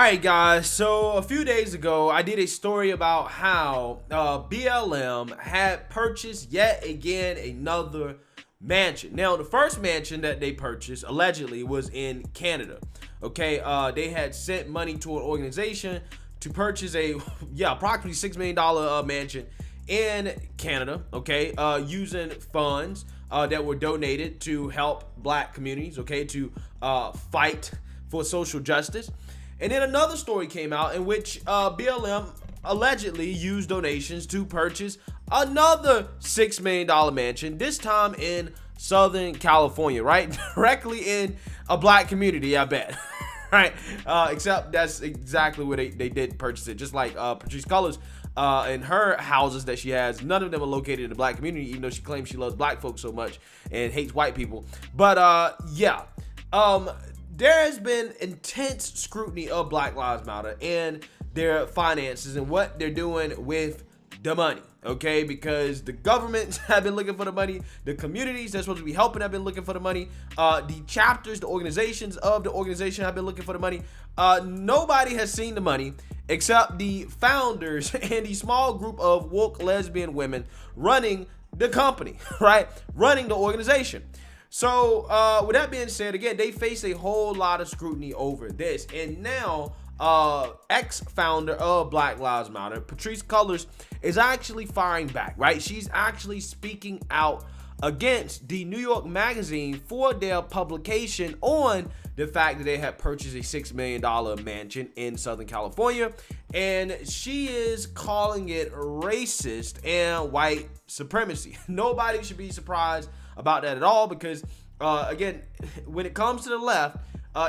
Alright guys, so a few days ago I did a story about how BLM had purchased yet again another mansion. Now the first mansion that they purchased allegedly was in Canada. Okay, they had sent money to an organization to purchase a approximately $6 million mansion in Canada, okay, using funds that were donated to help black communities, okay, to fight for social justice. And then another story came out in which BLM allegedly used donations to purchase another $6 million mansion, this time in Southern California, right? Directly in a black community, I bet. Right? Except that's exactly where they did purchase it. Just like Patrisse Cullors and her houses that she has, none of them are located in the black community, even though she claims she loves black folks so much and hates white people. But there has been intense scrutiny of Black Lives Matter and their finances and what they're doing with the money, okay? Because the governments have been looking for the money, the communities that's supposed to be helping have been looking for the money, the chapters, the organizations of the organization have been looking for the money. Nobody has seen the money except the founders and the small group of woke lesbian women running the company, right? Running the organization. So with that being said, again, they face a whole lot of scrutiny over this. And now ex-founder of Black Lives Matter, Patrisse Cullors, is actually firing back, right? She's actually speaking out against the New York Magazine for their publication on the fact that they had purchased a $6 million mansion in Southern California. And she is calling it racist and white supremacy. Nobody should be surprised about that at all, because again, when it comes to the left,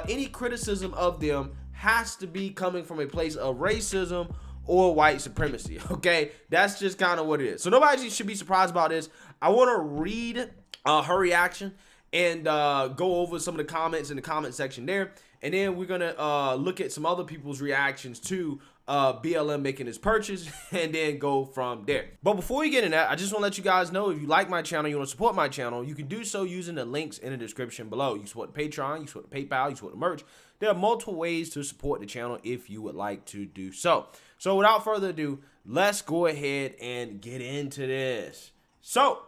any criticism of them has to be coming from a place of racism or white supremacy. Okay, that's just kind of what it is. So nobody should be surprised about this. I want to read her reaction and go over some of the comments in the comment section there, and then we're gonna look at some other people's reactions to BLM making this purchase, and then go from there. But before we get in that, I just want to let you guys know, if you like my channel, you want to support my channel, you can do so using the links in the description below. You can support the Patreon, you can support the PayPal, you can support the merch. There are multiple ways to support the channel if you would like to do so. So without further ado, let's go ahead and get into this. So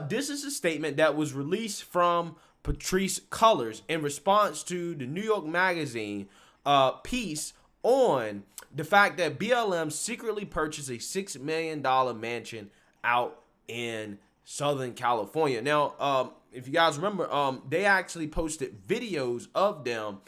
this is a statement that was released from Patrisse Cullors in response to the New York Magazine piece on the fact that BLM secretly purchased a $6 million mansion out in Southern California. Now, if you guys remember, they actually posted videos of them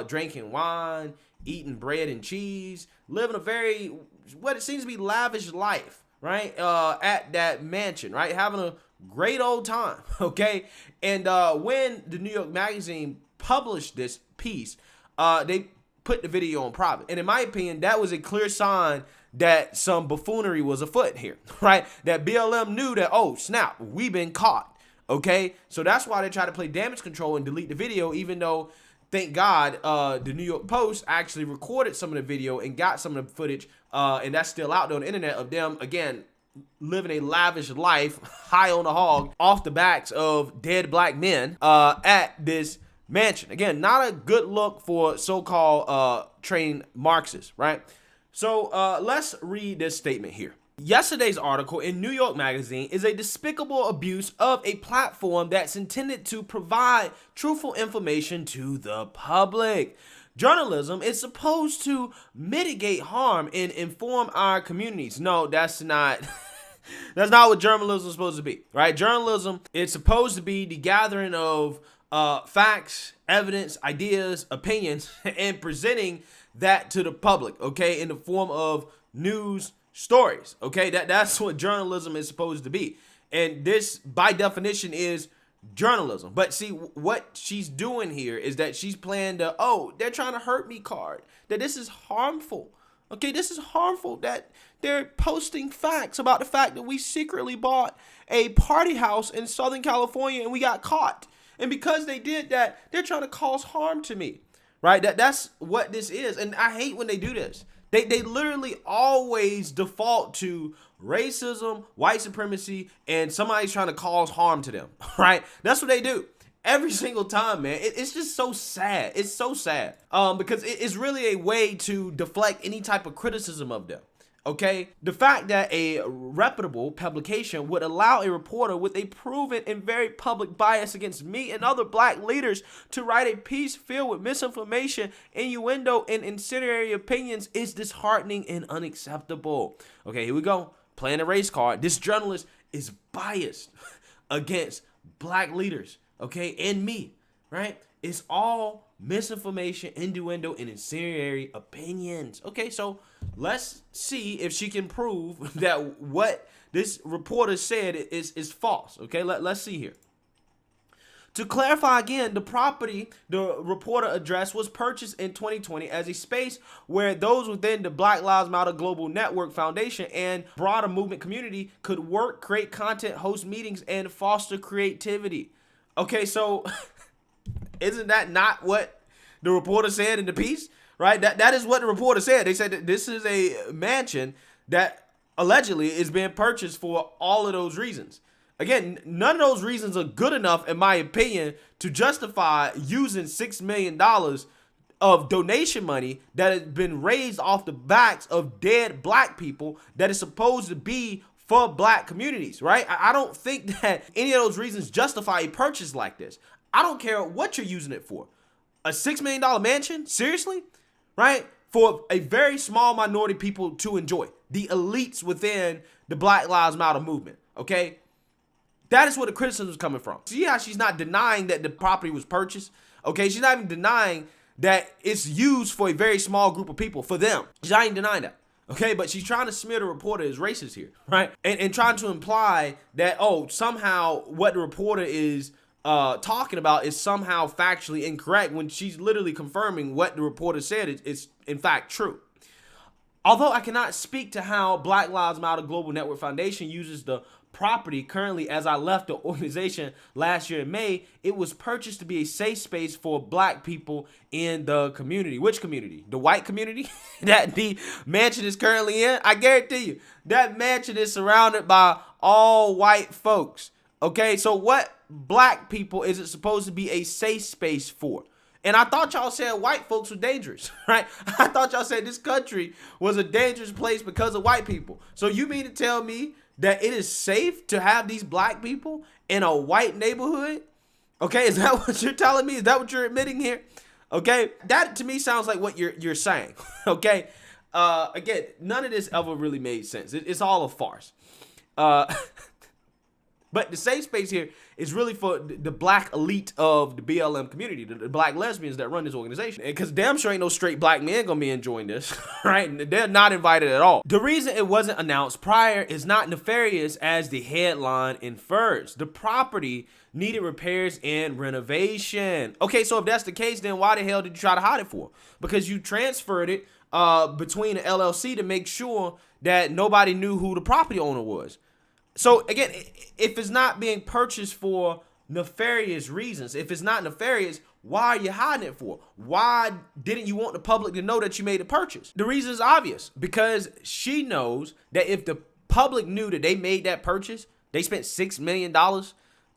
drinking wine, eating bread and cheese, living a very, what it seems to be, lavish life, right? At that mansion, right? Having a great old time, okay? And when the New York Magazine published this piece, they put the video on private. And in my opinion, that was a clear sign that some buffoonery was afoot here, right? That BLM knew that, oh, snap, we've been caught, okay? So that's why they try to play damage control and delete the video, even though, thank God, the New York Post actually recorded some of the video and got some of the footage, and that's still out there on the internet, of them, again, living a lavish life, high on the hog, off the backs of dead black men at this mansion. Again, not a good look for so-called trained Marxists, right? So let's read this statement here. Yesterday's article in New York Magazine is a despicable abuse of a platform that's intended to provide truthful information to the public. Journalism is supposed to mitigate harm and inform our communities. No, that's not that's not what journalism is supposed to be, right? Journalism is supposed to be the gathering of facts, evidence, ideas, opinions, and presenting that to the public, okay, in the form of news stories, okay? That's what journalism is supposed to be. And this, by definition, is journalism. But see, what she's doing here is that she's playing the, oh, they're trying to hurt me card, that this is harmful. Okay, this is harmful, that they're posting facts about the fact that we secretly bought a party house in Southern California and we got caught. And because they did that, they're trying to cause harm to me, right? That's what this is. And I hate when they do this. They literally always default to racism, white supremacy, and somebody's trying to cause harm to them, right? That's what they do. every single time, man. It's just so sad. It's so sad. Because it's really a way to deflect any type of criticism of them. Okay, the fact that a reputable publication would allow a reporter with a proven and very public bias against me and other black leaders to write a piece filled with misinformation, innuendo, and incendiary opinions is disheartening and unacceptable. Okay, here we go. Playing a race card. This journalist is biased against black leaders, okay, and me, right? It's all misinformation, innuendo, and incendiary opinions. Okay, so let's see if she can prove that what this reporter said is false. Okay, let's see here. To clarify again, the property the reporter addressed was purchased in 2020 as a space where those within the Black Lives Matter Global Network Foundation and broader movement community could work, create content, host meetings, and foster creativity. Okay, so isn't that not what the reporter said in the piece? Right? That is what the reporter said. They said that this is a mansion that allegedly is being purchased for all of those reasons. Again, none of those reasons are good enough, in my opinion, to justify using $6 million of donation money that has been raised off the backs of dead black people that is supposed to be for black communities, right? I don't think that any of those reasons justify a purchase like this. I don't care what you're using it for. A $6 million mansion? Seriously? Right? For a very small minority of people to enjoy. The elites within the Black Lives Matter movement. Okay? That is where the criticism is coming from. See how she's not denying that the property was purchased? Okay? She's not even denying that it's used for a very small group of people, for them. She's not even denying that. Okay? But she's trying to smear the reporter as racist here. Right? And trying to imply that, oh, somehow what the reporter is talking about is somehow factually incorrect when she's literally confirming what the reporter said is in fact true. Although I cannot speak to how Black Lives Matter Global Network Foundation uses the property currently, as I left the organization last year in May, it was purchased to be a safe space for black people in the community. Which community? The white community that the mansion is currently in? I guarantee you, that mansion is surrounded by all white folks. Okay, so what black people is it supposed to be a safe space for? And I thought y'all said white folks were dangerous, right? I thought y'all said this country was a dangerous place because of white people. So you mean to tell me that it is safe to have these black people in a white neighborhood? Okay, is that what you're telling me? Is that what you're admitting here? Okay, that to me sounds like what you're saying. Okay, again, none of this ever really made sense. It's all a farce. But the safe space here is really for the black elite of the BLM community, the black lesbians that run this organization. And because damn sure ain't no straight black men gonna be enjoying this, right? They're not invited at all. The reason it wasn't announced prior is not nefarious as the headline infers. The property needed repairs and renovation. Okay, so if that's the case, then why the hell did you try to hide it for? Because you transferred it between the LLC to make sure that nobody knew who the property owner was. So again, if it's not being purchased for nefarious reasons, if it's not nefarious, why are you hiding it for? Why didn't you want the public to know that you made a purchase? The reason is obvious, because she knows that if the public knew that they made that purchase, they spent $6 million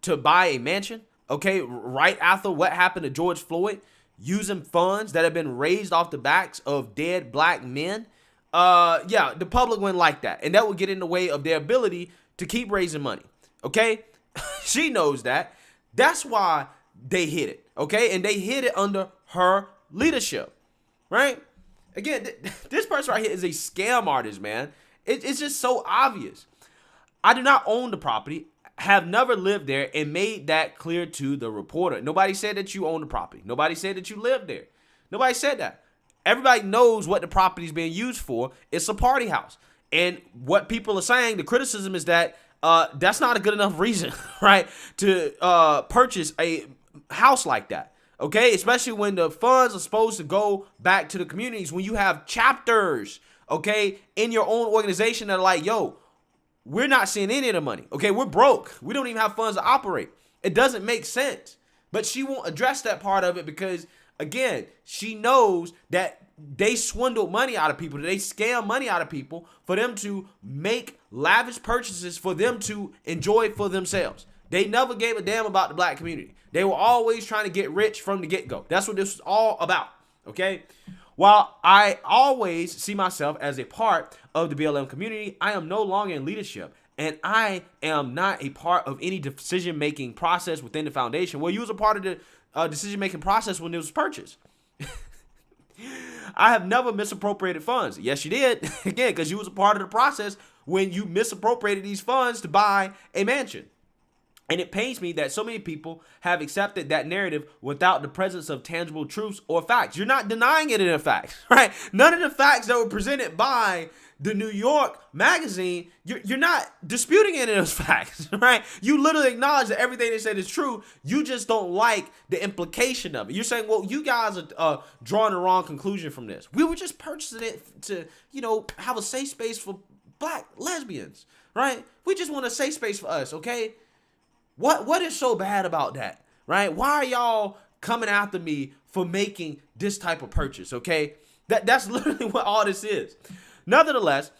to buy a mansion, okay, right after what happened to George Floyd, using funds that have been raised off the backs of dead black men. Yeah, the public wouldn't like that, and that would get in the way of their ability to keep raising money, okay? She knows that. That's why they hid it, okay? And they hid it under her leadership, right? Again, this person right here is a scam artist, man. It's just so obvious. I do not own the property, have never lived there, and made that clear to the reporter. Nobody said that you own the property. Nobody said that you lived there. Nobody said that. Everybody knows what the property is being used for. It's a party house. And what people are saying, the criticism is that that's not a good enough reason, right, to purchase a house like that, okay? Especially when the funds are supposed to go back to the communities, when you have chapters, okay, in your own organization that are like, yo, we're not seeing any of the money, okay? We're broke. We don't even have funds to operate. It doesn't make sense. But she won't address that part of it because, again, she knows that they swindle money out of people. They scam money out of people for them to make lavish purchases for them to enjoy for themselves. They never gave a damn about the black community. They were always trying to get rich from the get-go. That's what this was all about, okay? While I always see myself as a part of the BLM community, I am no longer in leadership, and I am not a part of any decision-making process within the foundation. Well, you was a part of the decision-making process when it was purchased. I have never misappropriated funds. Yes, you did. Again, because you was a part of the process when you misappropriated these funds to buy a mansion. And it pains me that so many people have accepted that narrative without the presence of tangible truths or facts. You're not denying it in the facts, right? None of the facts that were presented by the New York magazine, you're not disputing any of those facts, right? You literally acknowledge that everything they said is true. You just don't like the implication of it. You're saying, well, you guys are drawing the wrong conclusion from this. We were just purchasing it to, have a safe space for black lesbians, right? We just want a safe space for us, okay? What is so bad about that, right? Why are y'all coming after me for making this type of purchase, okay? That's literally what all this is. Nevertheless,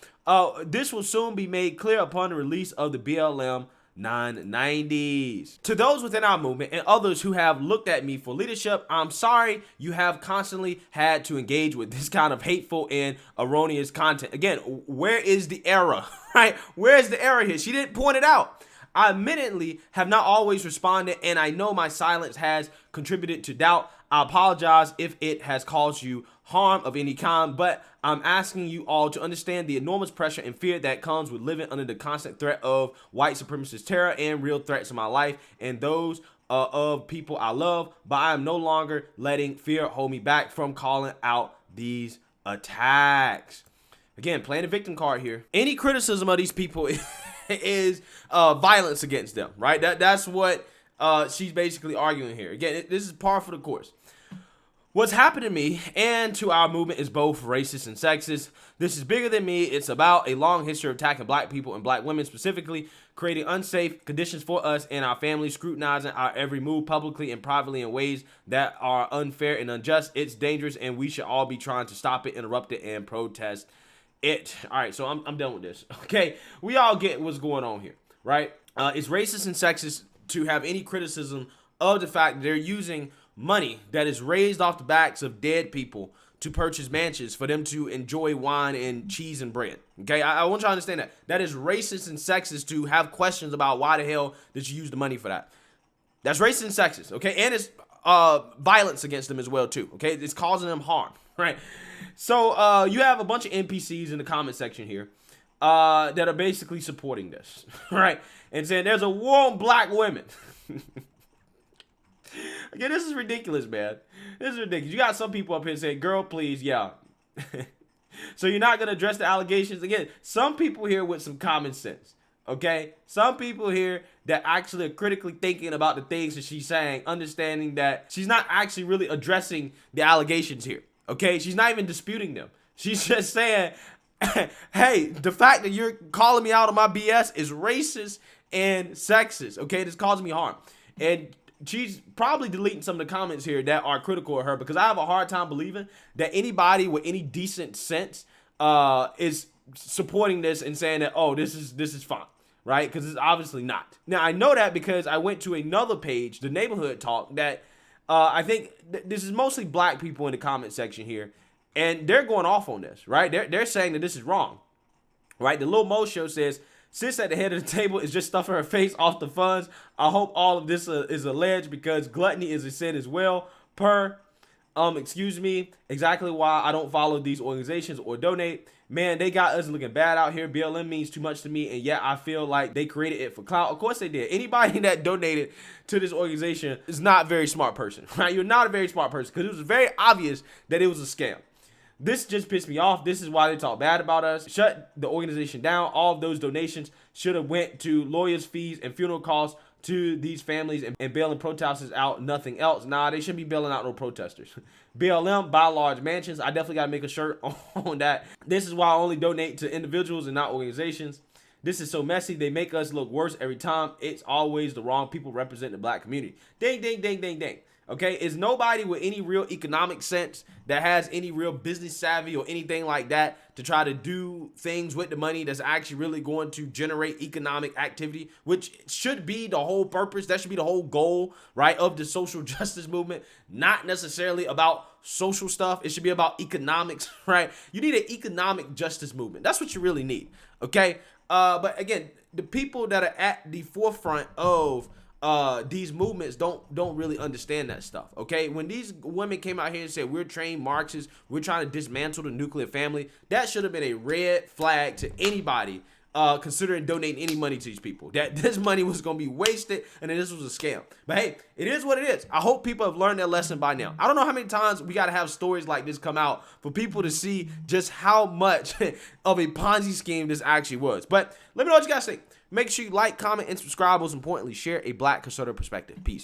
this will soon be made clear upon the release of the BLM 990s. To those within our movement and others who have looked at me for leadership, I'm sorry you have constantly had to engage with this kind of hateful and erroneous content. Again, where is the error, right? Where is the error here? She didn't point it out. I admittedly have not always responded, and I know my silence has contributed to doubt. I apologize if it has caused you harm of any kind, but I'm asking you all to understand the enormous pressure and fear that comes with living under the constant threat of white supremacist terror and real threats in my life and those of people I love, but I am no longer letting fear hold me back from calling out these attacks. Again, playing the victim card here. Any criticism of these people is violence against them, right? That's what she's basically arguing here. Again, this is par for the course. What's happened to me and to our movement is both racist and sexist. This is bigger than me. It's about a long history of attacking black people and black women specifically, creating unsafe conditions for us and our families, scrutinizing our every move publicly and privately in ways that are unfair and unjust. It's dangerous, and we should all be trying to stop it, interrupt it, and protest it. All right, so I'm done with this. Okay, we all get what's going on here, right? It's racist and sexist to have any criticism of the fact that they're using money that is raised off the backs of dead people to purchase mansions for them to enjoy wine and cheese and bread. Okay, I want you to understand that. That is racist and sexist to have questions about why the hell did you use the money for that. That's racist and sexist, okay? And it's violence against them as well, too, okay? It's causing them harm, right? So you have a bunch of NPCs in the comment section here that are basically supporting this, right? And saying there's a war on black women. Again, this is ridiculous, man. This is ridiculous. You got some people up here saying, girl, please, yeah. So you're not going to address the allegations? Again, some people here with some common sense, okay? Some people here that actually are critically thinking about the things that she's saying, understanding that she's not actually really addressing the allegations here, okay? She's not even disputing them. She's just saying, hey, the fact that you're calling me out on my BS is racist and sexist, okay? This causing me harm. And she's probably deleting some of the comments here that are critical of her, because I have a hard time believing that anybody with any decent sense is supporting this and saying that, oh, this is fine, right? Because it's obviously not. Now, I know that because I went to another page, the Neighborhood Talk, that I think this is mostly black people in the comment section here, and they're going off on this, right? They're saying that this is wrong, right? The Lil Mo Show says, sis at the head of the table is just stuffing her face off the funds. I hope all of this is alleged because gluttony is a sin as well. Excuse me, exactly why I don't follow these organizations or donate. Man, they got us looking bad out here. BLM means too much to me, and yet I feel like they created it for clout. Of course they did. Anybody that donated to this organization is not a very smart person, right? You're not a very smart person, because it was very obvious that it was a scam. This just pissed me off. This is why they talk bad about us. Shut the organization down. All of those donations should have went to lawyers' fees and funeral costs to these families and bailing protesters out, nothing else. Nah, they shouldn't be bailing out no protesters. BLM, buy large mansions. I definitely got to make a shirt on that. This is why I only donate to individuals and not organizations. This is so messy. They make us look worse every time. It's always the wrong people representing the black community. Ding, ding, ding, ding, ding. Okay, is nobody with any real economic sense that has any real business savvy or anything like that to try to do things with the money that's actually really going to generate economic activity, which should be the whole purpose. That should be the whole goal, right, of the social justice movement. Not necessarily about social stuff. It should be about economics, right? You need an economic justice movement. That's what you really need, okay? But again, the people that are at the forefront of these movements don't really understand that stuff. Okay, when these women came out here and said we're trained Marxists, we're trying to dismantle the nuclear family, that should have been a red flag to anybody considering donating any money to these people. That this money was going to be wasted and that this was a scam. But hey, it is what it is. I hope people have learned their lesson by now. I don't know how many times we got to have stories like this come out for people to see just how much of a Ponzi scheme this actually was. But let me know what you guys think. Make sure you like, comment, and subscribe. Most importantly, share a Black conservative perspective. Peace.